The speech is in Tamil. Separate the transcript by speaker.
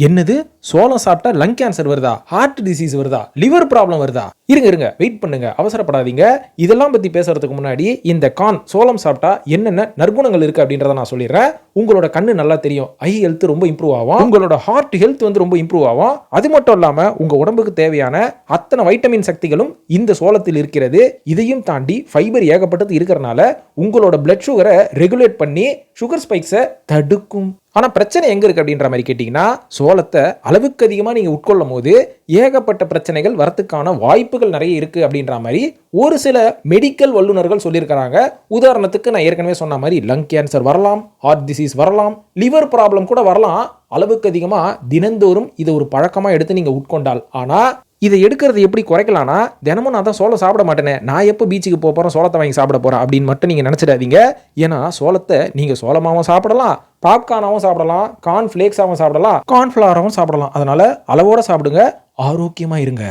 Speaker 1: என்னது, சோளம் சாப்பிட்டா லங் கேன்சர் வருதா, ஹார்ட் டிசீஸ் வருதா, லிவர் ப்ராப்ளம் வருதா? இருங்க வெயிட் பண்ணுங்க, அவசரப்படாதீங்க. இதெல்லாம் பத்தி பேசுறதுக்கு முன்னாடி இந்த சோளம் சாப்பிட்டா என்னென்ன நற்குணங்கள் இருக்கு அப்படின்றத நான் சொல்லிடுறேன். உங்களோட கண்ணு நல்லா தெரியும், ஐ ஹெல்த் ரொம்ப இம்ப்ரூவ் ஆகும், உங்களோட ஹார்ட் ஹெல்த் வந்து ரொம்ப இம்ப்ரூவ் ஆகும். அது மட்டும் இல்லாம உங்க உடம்புக்கு தேவையான அத்தனை வைட்டமின் சக்திகளும் இந்த சோளத்தில் இருக்கிறது. இதையும் தாண்டி ஃபைபர் ஏகப்பட்டது இருக்கிறனால உங்களோட பிளட் சுகரை ரெகுலேட் பண்ணி சுகர் ஸ்பைக்ஸை தடுக்கும். ஆனா பிரச்சனை எங்க இருக்கு அப்படின்ற மாதிரி கேட்டீங்கன்னா, சோளத்தை அளவுக்கு அதிகமா நீங்க உட்கொள்ளும் போது ஏகப்பட்ட பிரச்சனைகள் வரத்துக்கான வாய்ப்புகள் நிறைய இருக்கு அப்படின்ற மாதிரி ஒரு சில மெடிக்கல் வல்லுநர்கள் சொல்லியிருக்கிறாங்க. உதாரணத்துக்கு நான் ஏற்கனவே சொன்ன மாதிரி லங் கேன்சர் வரலாம், ஹார்ட் டிசீஸ் வரலாம், லிவர் ப்ராப்ளம் கூட வரலாம். அளவுக்கு அதிகமா தினந்தோறும் இதை ஒரு பழக்கமா எடுத்து நீங்க உட்கொண்டால். ஆனா இதை எடுக்கிறது எப்படி குறைக்கலாம்னா, தினமும் நான் தான் சோளம் சாப்பிட மாட்டேனே, நான் எப்போ பீச்சுக்கு போகிறேன் சோளத்தை வாங்கி சாப்பிட போகிறேன் அப்படின்னு மட்டும் நீங்கள் நினச்சிடாதீங்க. ஏன்னா சோளத்தை நீங்கள் சோளமாகவும் சாப்பிடலாம், பாப்கார்னாகவும் சாப்பிடலாம், கார்ன் ஃப்ளேக்ஸாகவும் சாப்பிடலாம், கார்ன்ஃப்ளவராகவும் சாப்பிடலாம். அதனால அளவோடு சாப்பிடுங்க, ஆரோக்கியமாக இருங்க.